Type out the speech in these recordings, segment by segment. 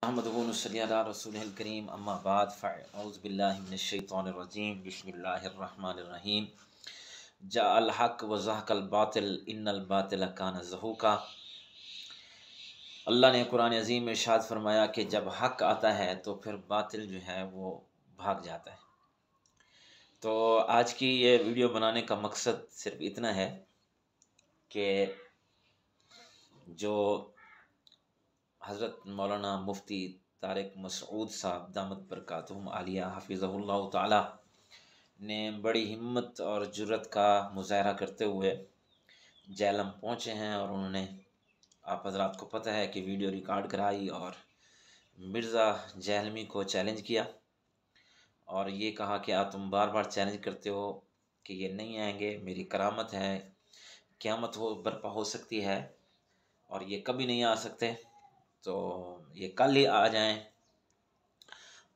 अहमदुहु नसल्ली अला रसूलिल करीम अम्मा बाद फ़अऊज़ु बिल्लाहि मिनश शैतानिर रजीम बिस्मिल्लाहिर रहमानिर रहीम जाअल हक़ व ज़हक़ल बातिल इन्नल बातिल कान ज़हूक़ा। अल्लाह ने कुरान अज़ीम में इरशाद फरमाया कि जब हक़ आता है तो फिर बातिल जो है वो भाग जाता है। तो आज की ये वीडियो बनाने का मकसद सिर्फ इतना है कि जो हज़रत मौलाना मुफ्ती तारिक मसऊद साहब दामत बरकातुहुम आलिया हफ़िज़हुल्लाह ताला ने बड़ी हिम्मत और जुर्रत का मुज़ाहरा करते हुए जहलम पहुँचे हैं और उन्होंने, आप हज़रात को पता है कि वीडियो रिकॉर्ड कराई और मिर्ज़ा जहलमी को चैलेंज किया और ये कहा कि आप तुम बार बार चैलेंज करते हो कि ये नहीं आएंगे, मेरी करामत है, क़यामत हो बर्पा हो सकती है और ये कभी नहीं आ सकते, तो ये कल ही आ जाएं।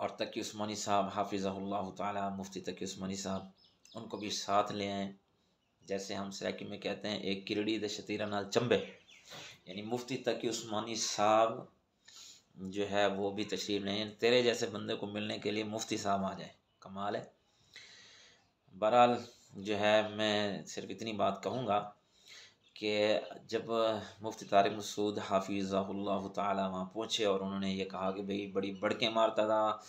और तकी उस्मानी साहब हाफिज़हुल्लाह ताला, मुफ्ती तकी उस्मानी साहब, उनको भी साथ ले आएँ। जैसे हम सराकी में कहते हैं, एक किरड़ी दे शतीरा नाल चंबे, यानी मुफ्ती तकी उस्मानी साहब जो है वो भी तशरीफ़ लें। तेरे जैसे बंदे को मिलने के लिए मुफ्ती साहब आ जाए, कमाल है। बहरहाल जो है मैं सिर्फ इतनी बात कहूँगा कि जब मुफ्ती तारिक मसूद हाफिज़हुल्लाह ताला वहाँ पहुँचे और उन्होंने ये कहा कि भाई बड़ी बड़के मारता था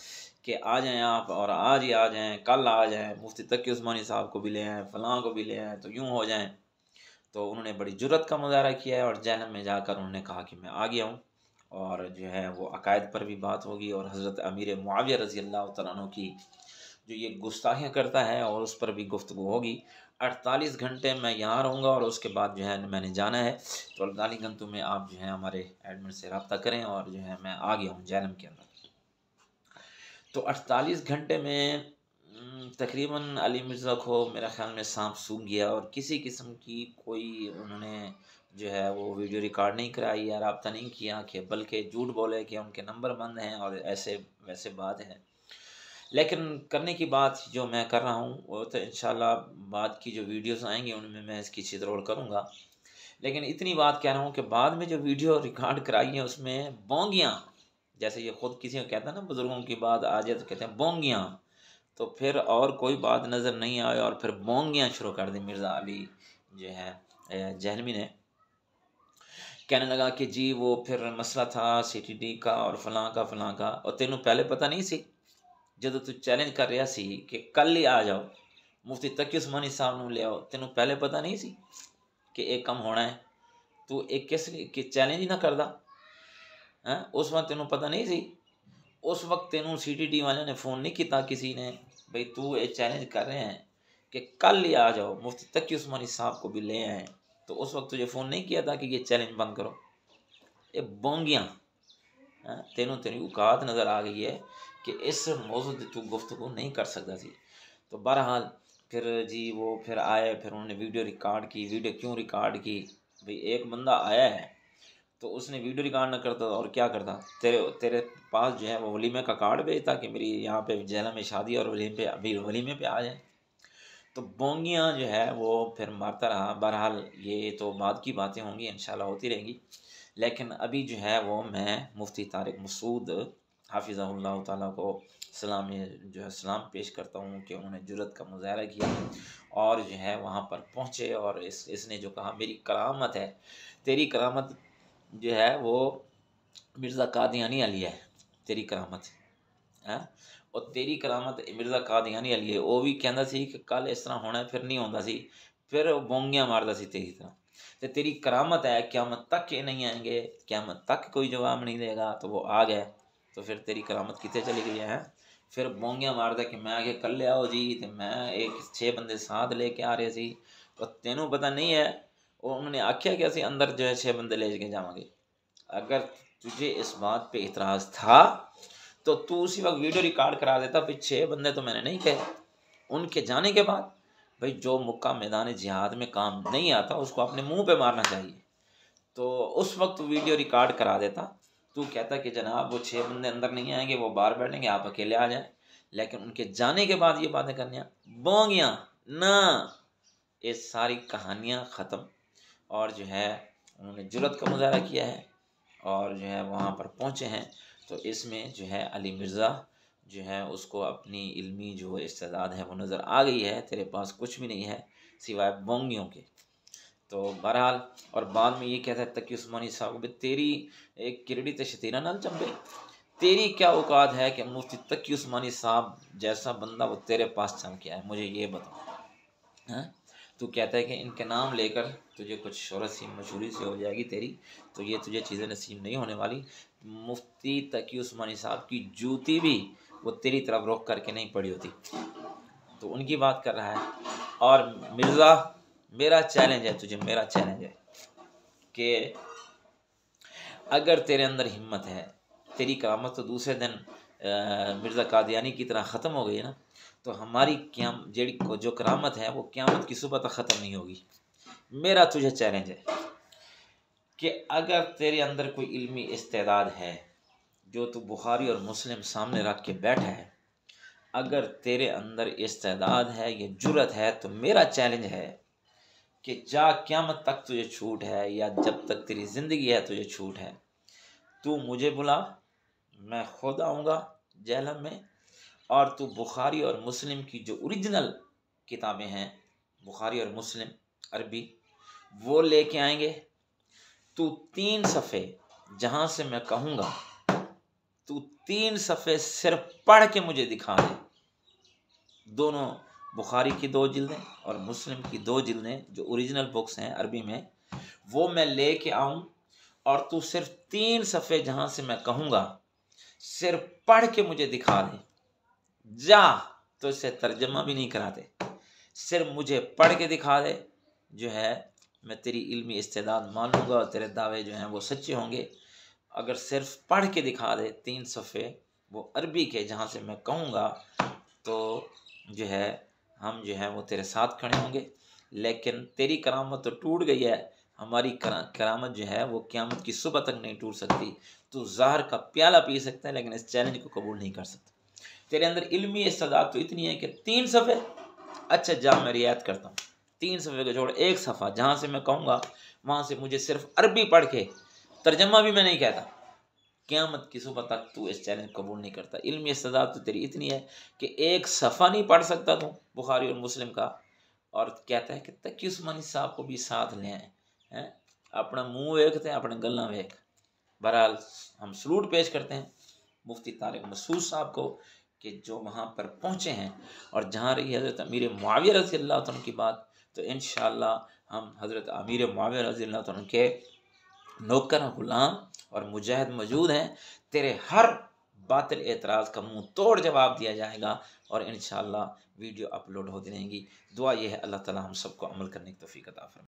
कि आ जाएं आप, और आज ही आ जाएं, कल आ जाएं, मुफ्ती तकी उस्मानी साहब को भी ले आएँ, फ़लाँ को भी ले आएँ, तो यूँ हो जाएं। तो उन्होंने बड़ी जुर्रत का मुज़ाहरा किया है और जहन्नम में जाकर उन्होंने कहा कि मैं आ गया हूँ, और जो है वो अकायद पर भी बात होगी और हज़रत अमीर मुआविया रज़ी अल्लाह तआला अन्हु की जो ये गुस्ताखियाँ करता है और उस पर भी गुफ्तगू होगी। 48 घंटे मैं यहाँ रहूँगा और उसके बाद जो है मैंने जाना है। तो 48 घंटों में आप जो है हमारे एडमिन से रब्ता करें और जो है मैं आ गया हूँ जहन्नम के अंदर। तो 48 घंटे में तकरीबन अली मिर्ज़ा को मेरा ख़्याल में सांप सूंघ गया और किसी किस्म की कोई उन्होंने जो है वो वीडियो रिकॉर्ड नहीं कराई या रब्ता नहीं किया, कि बल्कि झूठ बोले कि उनके नंबर बंद हैं और ऐसे वैसे बात है। लेकिन करने की बात जो मैं कर रहा हूँ वो तो इंशाल्लाह बाद की जो वीडियोस आएंगे उनमें मैं इसकी छितरोड़ करूँगा। लेकिन इतनी बात कह रहा हूँ कि बाद में जो वीडियो रिकॉर्ड कराई है उसमें बोंगियाँ, जैसे ये खुद किसी को कहता है ना, बुज़ुर्गों की बात आ जाए तो कहते हैं बोंगियाँ, तो फिर और कोई बात नज़र नहीं आए और फिर बोंगियाँ शुरू कर दी मिर्ज़ा अली जो है जहलमी ने। कहने लगा कि जी वो फिर मसला था CTD का और फलां का, और तेनों पहले पता नहीं सी ਜਦੋਂ तू चैलेंज कर रहा सी कि कल ही आ जाओ, मुफ्ती तकी उस्मानी साहब नूं ले आओ, तेनों पहले पता नहीं सी कि एक काम होना है, तू एक किस कि चैलेंज ही ना करदा है। उस वक्त तेनों पता नहीं सी, उस वक्त तेनों CTD वाले ने फ़ोन नहीं किया किसी ने, भाई तू ये चैलेंज कर रहे हैं कि कल ही आ जाओ, मुफ्ती तकी उस्मानी साहब को भी ले आए, तो उस वक्त तुझे फ़ोन नहीं किया था कि ये चैलेंज बंद करो। ये बोंगियाँ तेनों तेरी औकात नज़र आ गई है कि इस मौजूद तू गुफ्तगू नहीं कर सकता सी। तो बहरहाल फिर जी वो फिर आए, फिर उन्होंने वीडियो रिकॉर्ड की। वीडियो क्यों रिकॉर्ड की? भाई एक बंदा आया है तो उसने वीडियो रिकॉर्ड ना करता और क्या करता, तेरे तेरे पास जो है वो वलीमे का कार्ड भेजता कि मेरी यहाँ पे जहलम में शादी और वलीमे पे आ जाए। तो बोंगियाँ जो है वो फिर मारता रहा। बहरहाल ये तो बाद की बातें होंगी, इंशाल्लाह होती रहेंगी। लेकिन अभी जो है वो मैं मुफ्ती तारिक मसूद हाफिज़हुल्लाह ताला को सलाम जो है सलाम पेश करता हूँ कि उन्होंने जुर्रत का मुज़ाहरा किया और जो है वहाँ पर पहुँचे और इसने जो कहा मेरी करामत है, तेरी करामत जो है वो मिर्ज़ा कादियानी अली है, तेरी करामत है। और तेरी करामत मिर्ज़ा कादियानी अली है, वो भी कहता सी कि कल इस तरह होना है, फिर नहीं होता सी, फिर बोंगियाँ मारता सी तेरी तरह। तो तेरी करामत है, क़यामत तक ये नहीं आएंगे, क़यामत तक कोई जवाब नहीं देगा, तो वो आ गए, तो फिर तेरी करामत कितने चली गई है। फिर बोंगियाँ मारदा कि मैं आगे कल ले आओ जी, तो मैं एक 6 बंदे साथ लेके आ रहे सी, तो तेनों पता नहीं है, उन्होंने आख्या कि असं अंदर जो है 6 बंदे ले के जावांगे। अगर तुझे इस बात पे इतराज़ था तो तू उसी वक्त वीडियो रिकॉर्ड करा देता। भाई 6 बंदे तो मैंने नहीं कहे, उनके जाने के बाद भाई जो मुक्का मैदान जिहाद में काम नहीं आता उसको अपने मुंह पे मारना चाहिए। तो उस वक्त वीडियो रिकॉर्ड करा देता, तू कहता कि जनाब वो 6 बंदे अंदर नहीं आएंगे, वो बाहर बैठेंगे, आप अकेले आ जाएं। लेकिन उनके जाने के बाद ये बातें करनियाँ बोंगियाँ ना, ये सारी कहानियाँ ख़त्म। और जो है उन्होंने जुर्रत का मुज़ाहरा किया है और जो है वहाँ पर पहुँचे हैं। तो इसमें जो है अली मिर्ज़ा जो है उसको अपनी इल्मी जो इस्तेदाद है वो नज़र आ गई है, तेरे पास कुछ भी नहीं है सिवाय बोंगियों के। तो बहरहाल और बाद में ये कहता है तकी उस्मानी साहब भी तेरी एक किरड़ी ते शतीरा नाल चंबे, तेरी क्या औकात है कि मुफ्ती तकी उस्मानी साहब जैसा बंदा वो तेरे पास चम के आए, मुझे ये बताओ। हाँ, तू कहता है कि इनके नाम लेकर तुझे कुछ शोहरत सी मशहूरी से हो जाएगी तेरी, तो ये तुझे चीज़ें नसीब नहीं होने वाली। मुफ्ती तकी उस्मानी साहब की जूती भी वो तेरी तरफ रुख करके नहीं पड़ी होती। तो उनकी बात कर रहा है। और मिर्ज़ा मेरा चैलेंज है तुझे, मेरा चैलेंज है कि अगर तेरे अंदर हिम्मत है, तेरी करामत तो दूसरे दिन मिर्ज़ा कादियानी की तरह ख़त्म हो गई है ना, तो हमारी क्याम जेड़ी जो करामत है वो क़यामत की सुबह तक ख़त्म नहीं होगी। मेरा तुझे चैलेंज है कि अगर तेरे अंदर कोई इल्मी इस्तेदाद है जो तू बुखारी और मुस्लिम सामने रख के बैठा है, अगर तेरे अंदर इस्तेदाद है, ये जुर्रत है, तो मेरा चैलेंज है कि जा क़यामत तक तुझे छूट है या जब तक तेरी ज़िंदगी है तुझे छूट है, तू मुझे बुला, मैं खुद आऊँगा जहलम में, और तू बुखारी और मुस्लिम की जो ओरिजिनल किताबें हैं, बुखारी और मुस्लिम अरबी, वो लेके आएंगे। तू 3 सफ़े जहाँ से मैं कहूँगा तू 3 सफ़े सिर्फ पढ़ के मुझे दिखा दे। दोनों बुखारी की 2 जिल्दें और मुस्लिम की 2 जिल्दें जो ओरिजिनल बुक्स हैं अरबी में, वो मैं लेके आऊँ और तू सिर्फ 3 सफ़े जहाँ से मैं कहूँगा सिर्फ पढ़ के मुझे दिखा दे। जा, तो इससे तर्जमा भी नहीं कराते, सिर्फ मुझे पढ़ के दिखा दे, जो है मैं तेरी इल्मी इस्तेदाद मान लूँगा और तेरे दावे जो हैं वो सच्चे होंगे। अगर सिर्फ पढ़ के दिखा दे 3 सफ़े वो अरबी के जहाँ से मैं कहूँगा, तो जो है हम जो है वो तेरे साथ खड़े होंगे। लेकिन तेरी करामत तो टूट गई है, हमारी करामत जो है वो क़यामत की सुबह तक नहीं टूट सकती। तू ज़हर का प्याला पी सकता है लेकिन इस चैलेंज को कबूल नहीं कर सकता। तेरे अंदर इल्मी इस्तेदाद तो इतनी है कि 3 सफ़े, अच्छा जा मैं रियायत करता हूँ, 3 सफ़े को छोड़ 1 सफ़ा जहाँ से मैं कहूँगा वहाँ से मुझे सिर्फ अरबी पढ़ के, तर्जमा भी मैं नहीं कहता, क़यामत की सुबह तक तू इस चैलेंज कबूल नहीं करता। इल्मी इस्तेदाद तो तेरी इतनी है कि 1 सफ़ा नहीं पढ़ सकता तू बुखारी और मुस्लिम का, और कहता है कि तकी उस्मानी साहब को भी साथ ले आए हैं। अपना मुँह वेखते हैं, अपने गल्ला वेख। बहरहाल हम सलूट पेश करते हैं मुफ्ती तारिक मसूद साहब को कि जो वहाँ पर पहुँचे हैं, और जहाँ रही हज़रत अमीर मुआविया रज़ी अल्लाह तआला की बात, तो इंशाअल्लाह हम हज़रत अमीर मुआविया रज़ी अल्लाह तआला के नौकर गुलाम और मुजाहिद मौजूद हैं। तेरे हर बातिल एतराज़ का मुँह तोड़ जवाब दिया जाएगा और इंशाअल्लाह वीडियो अपलोड होती रहेंगी। दुआ ये है अल्लाह ताला हम सबको अमल करने की तौफीक अता फरमाए।